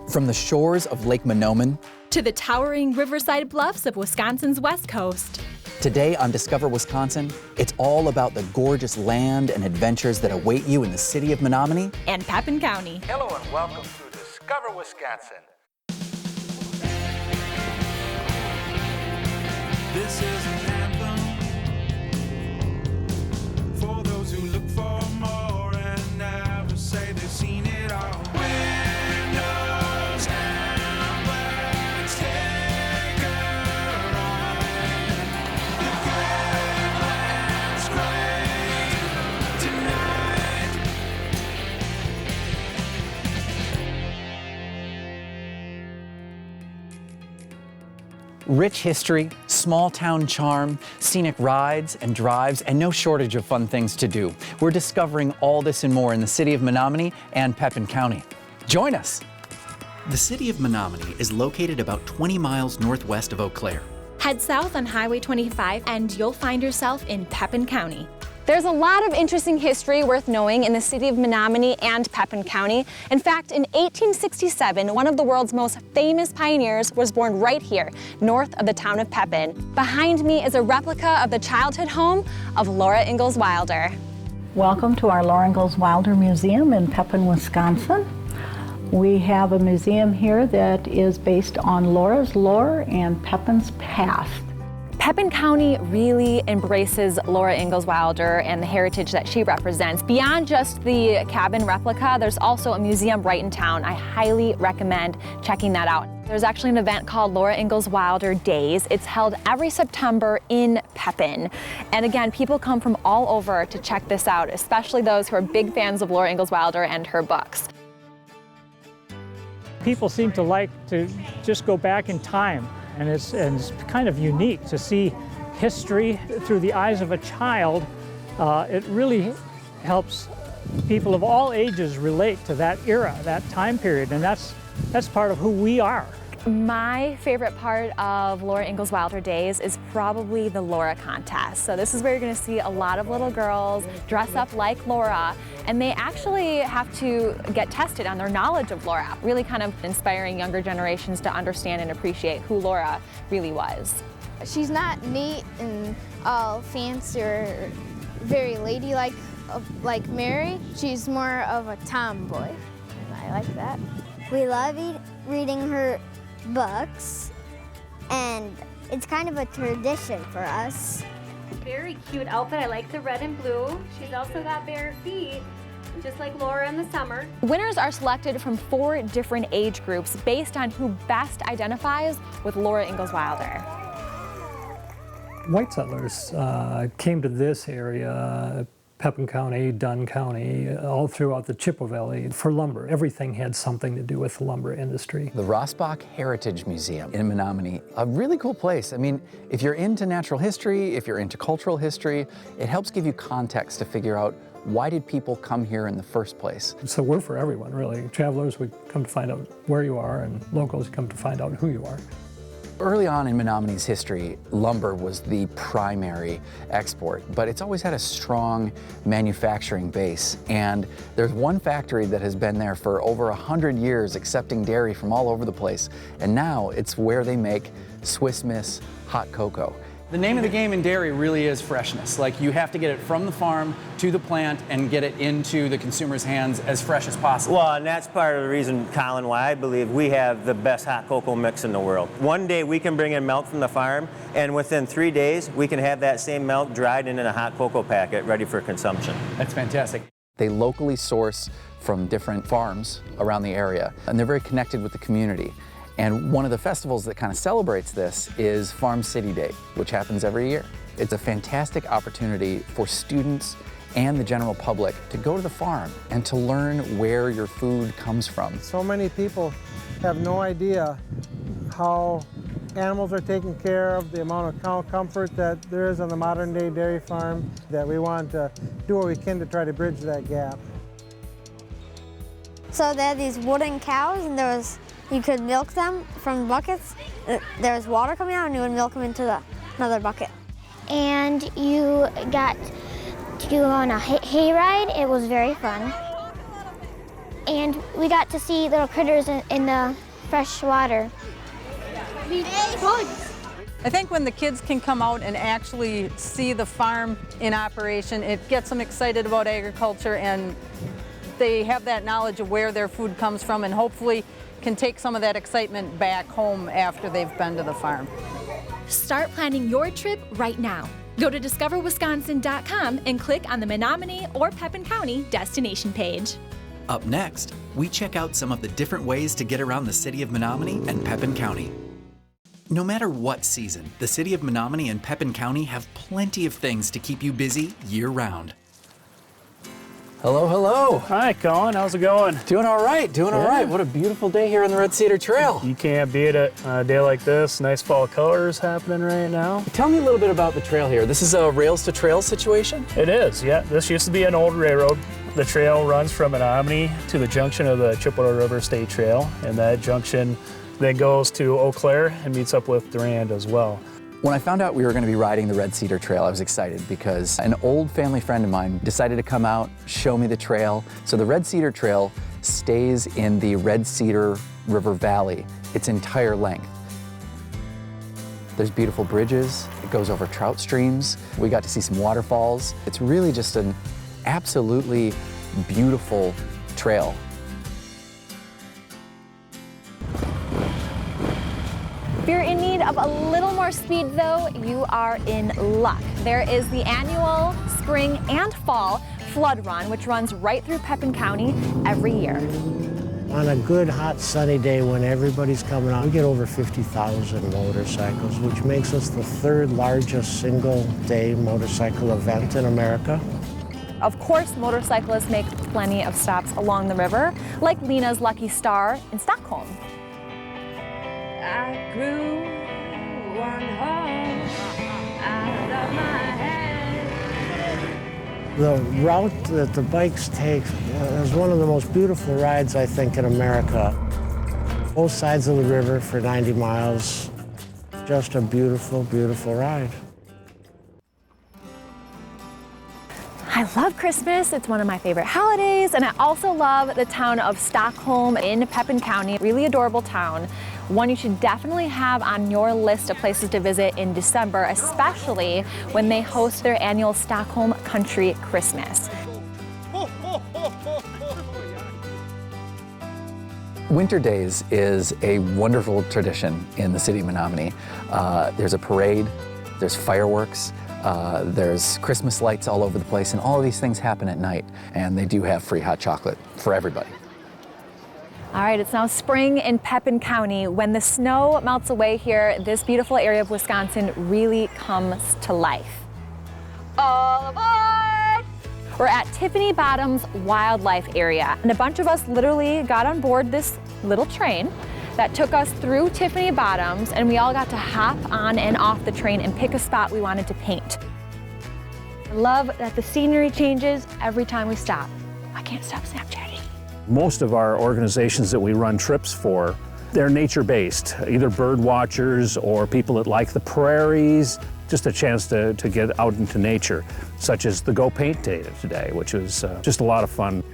From the shores of Lake Menomonie to the towering riverside bluffs of Wisconsin's west coast. Today on Discover Wisconsin, it's all about the gorgeous land and adventures that await you in the city of Menomonie and Pepin County. Hello and welcome to Discover Wisconsin. This is an anthem for those who look for more and never say they've seen it all. Windows down, let's take a ride. The good land's great tonight. Rich history, small town charm, scenic rides and drives, and no shortage of fun things to do. We're discovering all this and more in the city of Menomonie and Pepin County. Join us! The city of Menomonie is located about 20 miles northwest of Eau Claire. Head south on Highway 25 and you'll find yourself in Pepin County. There's a lot of interesting history worth knowing in the city of Menomonie and Pepin County. In fact, in 1867, one of the world's most famous pioneers was born right here, north of the town of Pepin. Behind me is a replica of the childhood home of Laura Ingalls Wilder. Welcome to our Laura Ingalls Wilder Museum in Pepin, Wisconsin. We have a museum here that is based on Laura's lore and Pepin's past. Pepin County really embraces Laura Ingalls Wilder and the heritage that she represents. Beyond just the cabin replica, there's also a museum right in town. I highly recommend checking that out. There's actually an event called Laura Ingalls Wilder Days. It's held every September in Pepin. And again, people come from all over to check this out, especially those who are big fans of Laura Ingalls Wilder and her books. People seem to like to just go back in time. And it's kind of unique to see history through the eyes of a child. It really helps people of all ages relate to that era, that time period, and that's part of who we are. My favorite part of Laura Ingalls Wilder Days is probably the Laura contest. So this is where you're going to see a lot of little girls dress up like Laura, and they actually have to get tested on their knowledge of Laura, really kind of inspiring younger generations to understand and appreciate who Laura really was. She's not neat and all fancy or very ladylike like Mary. She's more of a tomboy, and I like that. We love reading her books, and it's kind of a tradition for us. Very cute outfit. I like the red and blue. She's also got bare feet, just like Laura in the summer. Winners are selected from 4 different age groups based on who best identifies with Laura Ingalls Wilder. White settlers came to this area, Pepin County, Dunn County, all throughout the Chippewa Valley for lumber. Everything had something to do with the lumber industry. The Rossbach Heritage Museum in Menomonie, a really cool place. I mean, if you're into natural history, if you're into cultural history, it helps give you context to figure out why did people come here in the first place. So we're for everyone, really. Travelers would come to find out where you are, and locals come to find out who you are. Early on in Menomonie's history, lumber was the primary export, but it's always had a strong manufacturing base. And there's one factory that has been there for over 100 years, accepting dairy from all over the place. And now it's where they make Swiss Miss hot cocoa. The name of the game in dairy really is freshness. Like, you have to get it from the farm to the plant and get it into the consumer's hands as fresh as possible. Well, and that's part of the reason, Colin, why I believe we have the best hot cocoa mix in the world. One day we can bring in milk from the farm, and within 3 days we can have that same milk dried and in a hot cocoa packet ready for consumption. That's fantastic. They locally source from different farms around the area, and they're very connected with the community. And one of the festivals that kind of celebrates this is Farm City Day, which happens every year. It's a fantastic opportunity for students and the general public to go to the farm and to learn where your food comes from. So many people have no idea how animals are taken care of, the amount of cow comfort that there is on the modern day dairy farm, that we want to do what we can to try to bridge that gap. So they had these wooden cows, and you could milk them from buckets. There was water coming out, and you would milk them into another bucket. And you got to go on a hay ride. It was very fun. and we got to see little critters in the fresh water. I think when the kids can come out and actually see the farm in operation, it gets them excited about agriculture, and they have that knowledge of where their food comes from, and hopefully can take some of that excitement back home after they've been to the farm. Start planning your trip right now. Go to discoverwisconsin.com and click on the Menomonie or Pepin County destination page. Up next, we check out some of the different ways to get around the city of Menomonie and Pepin County. No matter what season, the city of Menomonie and Pepin County have plenty of things to keep you busy year-round. Hello, hello. Hi, Colin. How's it going? Doing all right, doing all right. What a beautiful day here on the Red Cedar Trail. You can't beat it on a day like this. Nice fall colors happening right now. Tell me a little bit about the trail here. This is a rails to trail situation? It is, yeah. This used to be an old railroad. The trail runs from Menomonie to the junction of the Chippewa River State Trail, and that junction then goes to Eau Claire and meets up with Durand as well. When I found out we were going to be riding the Red Cedar Trail, I was excited because an old family friend of mine decided to come out, show me the trail. So the Red Cedar Trail stays in the Red Cedar River Valley its entire length. There's beautiful bridges, it goes over trout streams, we got to see some waterfalls. It's really just an absolutely beautiful trail. If you're in need of a little more speed though, you are in luck. There is the annual spring and fall flood run, which runs right through Pepin County every year. On a good, hot, sunny day when everybody's coming out, we get over 50,000 motorcycles, which makes us the third largest single-day motorcycle event in America. Of course, motorcyclists make plenty of stops along the river, like Lena's Lucky Star in Stockholm. I grew one horse out of my head. The route that the bikes take is one of the most beautiful rides, I think, in America. Both sides of the river for 90 miles. Just a beautiful, beautiful ride. I love Christmas, it's one of my favorite holidays, and I also love the town of Stockholm in Pepin County, really adorable town. One you should definitely have on your list of places to visit in December, especially when they host their annual Stockholm Country Christmas. Winter Days is a wonderful tradition in the city of Menomonie. There's a parade, there's fireworks, there's Christmas lights all over the place, and all of these things happen at night. And they do have free hot chocolate for everybody. All right, it's now spring in Pepin County. When the snow melts away here, this beautiful area of Wisconsin really comes to life. All aboard! We're at Tiffany Bottom's Wildlife Area, and a bunch of us literally got on board this little train that took us through Tiffany Bottoms, and we all got to hop on and off the train and pick a spot we wanted to paint. I love that the scenery changes every time we stop. I can't stop Snapchatting. Most of our organizations that we run trips for, they're nature-based, either bird watchers or people that like the prairies, just a chance to get out into nature, such as the Go Paint Day today, which was just a lot of fun.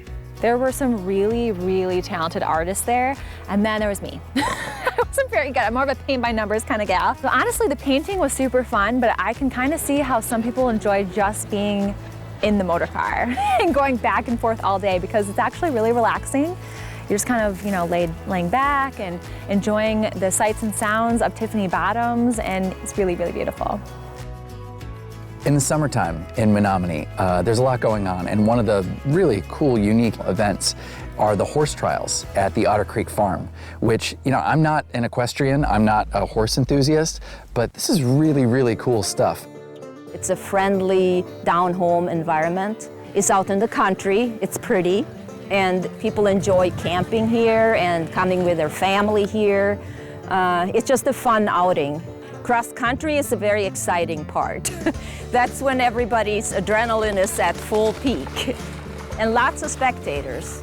There were some really, really talented artists there, and then there was me. I wasn't very good. I'm more of a paint by numbers kind of gal. So honestly, the painting was super fun, but I can kind of see how some people enjoy just being in the motor car and going back and forth all day, because it's actually really relaxing. You're just kind of, laying back and enjoying the sights and sounds of Tiffany Bottoms, and it's really, really beautiful. In the summertime in Menomonie, there's a lot going on, and one of the really cool, unique events are the horse trials at the Otter Creek Farm, which, I'm not an equestrian, I'm not a horse enthusiast, but this is really, really cool stuff. It's a friendly, down-home environment. It's out in the country, it's pretty, and people enjoy camping here and coming with their family here. It's just a fun outing. Cross country is a very exciting part. That's when everybody's adrenaline is at full peak. And lots of spectators,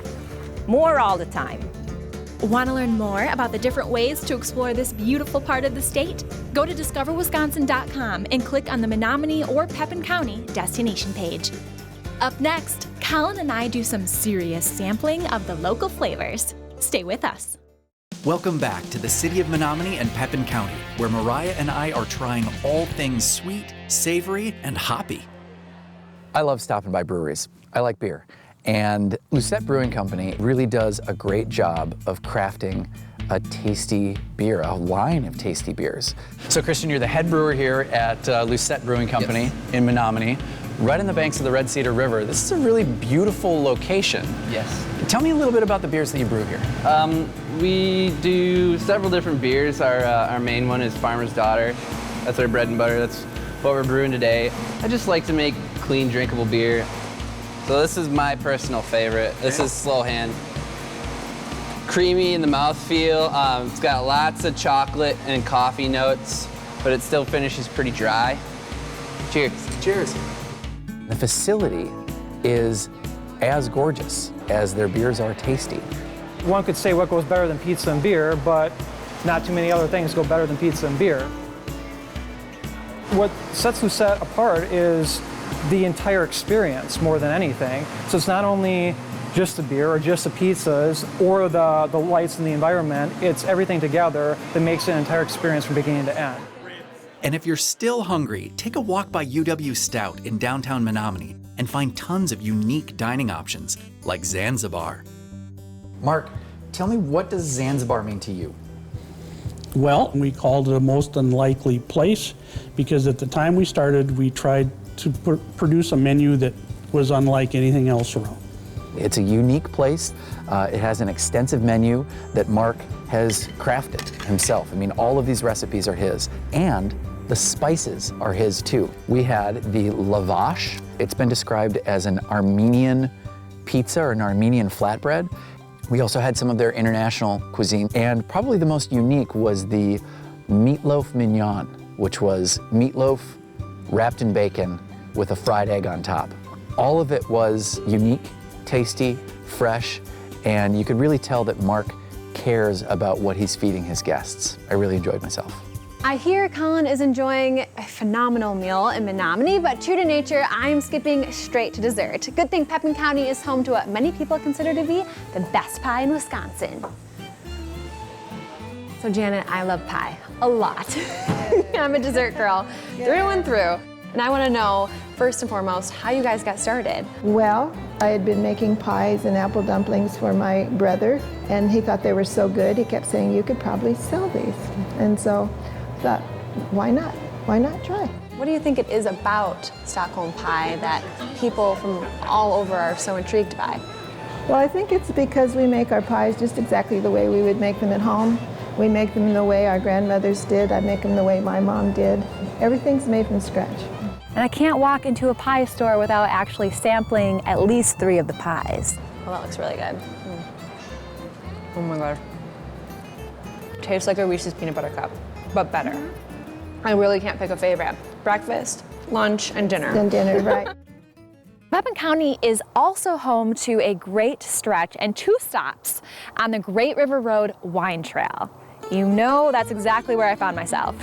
more all the time. Want to learn more about the different ways to explore this beautiful part of the state? Go to discoverwisconsin.com and click on the Menomonie or Pepin County destination page. Up next, Colin and I do some serious sampling of the local flavors. Stay with us. Welcome back to the city of Menomonie and Pepin County, where Mariah and I are trying all things sweet, savory, and hoppy. I love stopping by breweries. I like beer. And Lucette Brewing Company really does a great job of crafting a tasty beer, a line of tasty beers. So Christian, you're the head brewer here at Lucette Brewing Company in Menomonie, right on the banks of the Red Cedar River. This is a really beautiful location. Yes. Tell me a little bit about the beers that you brew here. We do several different beers. Our main one is Farmer's Daughter. That's our bread and butter. That's what we're brewing today. I just like to make clean, drinkable beer. So this is my personal favorite. This is Slow Hand. Creamy in the mouthfeel. It's got lots of chocolate and coffee notes, but it still finishes pretty dry. Cheers. Cheers. The facility is as gorgeous as their beers are tasty. One could say what goes better than pizza and beer, but not too many other things go better than pizza and beer. What sets Lucette apart is the entire experience more than anything. So it's not only just the beer or just the pizzas or the lights and the environment, it's everything together that makes an entire experience from beginning to end. And if you're still hungry, take a walk by UW Stout in downtown Menomonie and find tons of unique dining options, like Zanzibar. Mark, tell me, what does Zanzibar mean to you? Well, we called it a most unlikely place because at the time we started, we tried to produce a menu that was unlike anything else around. It's a unique place. It has an extensive menu that Mark has crafted himself. I mean, all of these recipes are his, and the spices are his too. We had the lavash. It's been described as an Armenian pizza or an Armenian flatbread. We also had some of their international cuisine, and probably the most unique was the meatloaf mignon, which was meatloaf wrapped in bacon with a fried egg on top. All of it was unique, tasty, fresh, and you could really tell that Mark cares about what he's feeding his guests. I really enjoyed myself. I hear Colin is enjoying a phenomenal meal in Menomonie, but true to nature, I'm skipping straight to dessert. Good thing Pepin County is home to what many people consider to be the best pie in Wisconsin. So Janet, I love pie a lot. I'm a dessert girl through and through. And I want to know, first and foremost, how you guys got started. Well, I had been making pies and apple dumplings for my brother, and he thought they were so good, he kept saying, you could probably sell these. And so I thought, why not? Why not try? What do you think it is about Stockholm pie that people from all over are so intrigued by? Well, I think it's because we make our pies just exactly the way we would make them at home. We make them the way our grandmothers did. I make them the way my mom did. Everything's made from scratch. And I can't walk into a pie store without actually sampling at least 3 of the pies. Well, that looks really good. Oh my God. Tastes like a Reese's peanut butter cup, but better. I really can't pick a favorite. Breakfast, lunch, and dinner. And dinner, right. Pepin County is also home to a great stretch and 2 stops on the Great River Road Wine Trail. You know that's exactly where I found myself.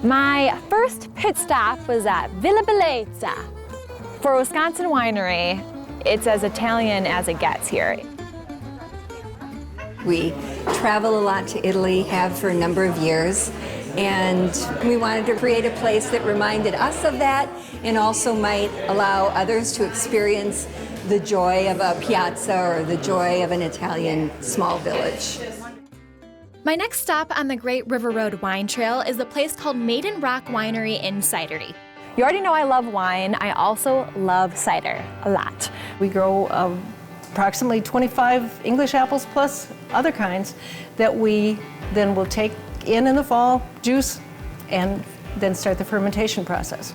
My first pit stop was at Villa Bellezza. For a Wisconsin winery, it's as Italian as it gets here. We travel a lot to Italy, have for a number of years, and we wanted to create a place that reminded us of that and also might allow others to experience the joy of a piazza or the joy of an Italian small village. My next stop on the Great River Road Wine Trail is a place called Maiden Rock Winery in Cidery. You already know I love wine. I also love cider a lot. We grow approximately 25 English apples plus other kinds that we then will take in the fall, juice, and then start the fermentation process.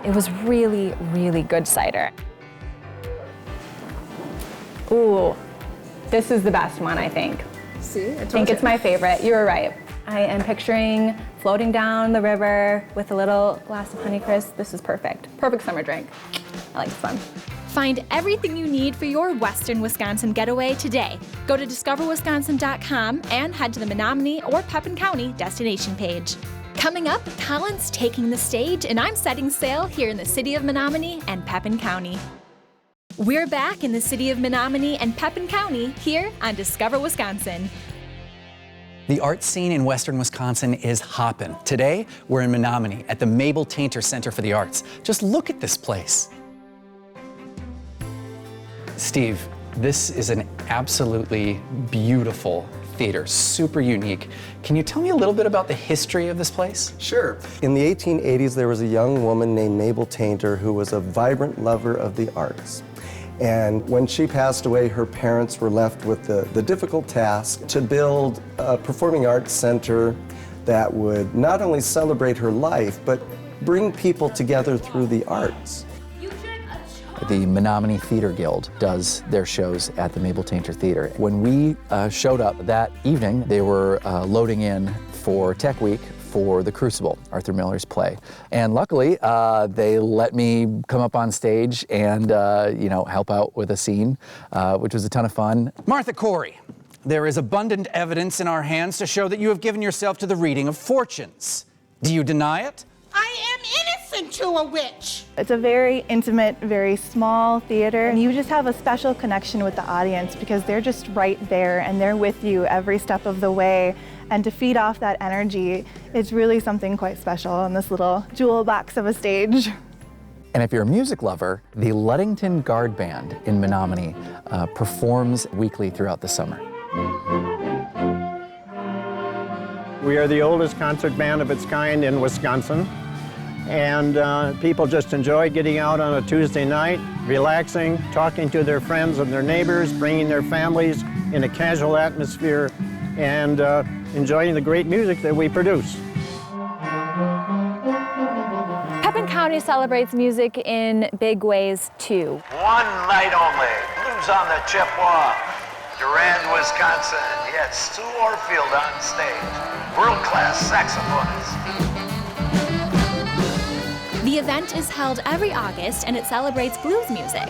It was really, really good cider. Ooh, this is the best one, I think. See, I think it's my favorite. You were right. I am picturing floating down the river with a little glass of Honeycrisp. This is perfect. Perfect summer drink. I like this one. Find everything you need for your Western Wisconsin getaway today. Go to discoverwisconsin.com and head to the Menomonie or Pepin County destination page. Coming up, Colin's taking the stage, and I'm setting sail here in the city of Menomonie and Pepin County. We're back in the city of Menomonie and Pepin County here on Discover Wisconsin. The art scene in western Wisconsin is hoppin'. Today, we're in Menomonie at the Mabel Tainter Center for the Arts. Just look at this place. Steve, this is an absolutely beautiful theater, super unique. Can you tell me a little bit about the history of this place? Sure. In the 1880s, there was a young woman named Mabel Tainter who was a vibrant lover of the arts. And when she passed away, her parents were left with the difficult task to build a performing arts center that would not only celebrate her life, but bring people together through the arts. The Menomonie Theater Guild does their shows at the Mabel Tainter Theater. When we showed up that evening, they were loading in for Tech Week for The Crucible, Arthur Miller's play. And luckily, they let me come up on stage and help out with a scene, which was a ton of fun. Martha Corey, there is abundant evidence in our hands to show that you have given yourself to the reading of fortunes. Do you deny it? I am innocent to a witch. It's a very intimate, very small theater, and you just have a special connection with the audience because they're just right there and they're with you every step of the way. And to feed off that energy, it's really something quite special on this little jewel box of a stage. And if you're a music lover, the Ludington Guard Band in Menomonie performs weekly throughout the summer. We are the oldest concert band of its kind in Wisconsin, and people just enjoy getting out on a Tuesday night, relaxing, talking to their friends and their neighbors, bringing their families in a casual atmosphere, and enjoying the great music that we produce. Pepin County celebrates music in big ways too. One night only, Blues on the Chippewa. Durand, Wisconsin, yet Sue Orfield on stage. World-class saxophonist. The event is held every August and it celebrates blues music.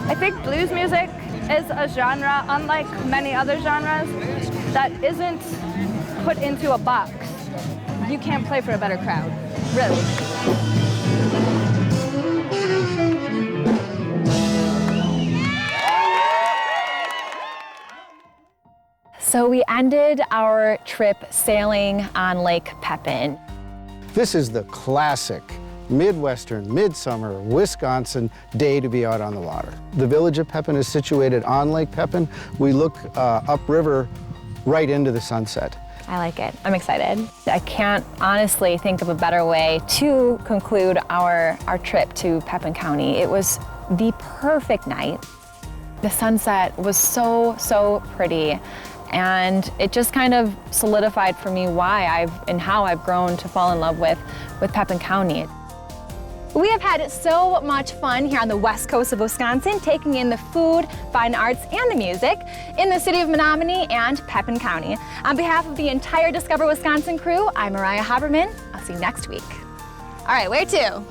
I think blues music is a genre, unlike many other genres, that isn't put into a box. You can't play for a better crowd, really. So we ended our trip sailing on Lake Pepin. This is the classic Midwestern, midsummer, Wisconsin day to be out on the water. The village of Pepin is situated on Lake Pepin. We look upriver right into the sunset. I like it. I'm excited. I can't honestly think of a better way to conclude our trip to Pepin County. It was the perfect night. The sunset was so pretty. And it just kind of solidified for me why how I've grown to fall in love with Pepin County. We have had so much fun here on the west coast of Wisconsin, taking in the food, fine arts, and the music in the city of Menomonie and Pepin County. On behalf of the entire Discover Wisconsin crew, I'm Mariah Haberman. I'll see you next week. All right, where to?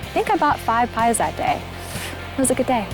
I think I bought 5 pies that day. It was a good day.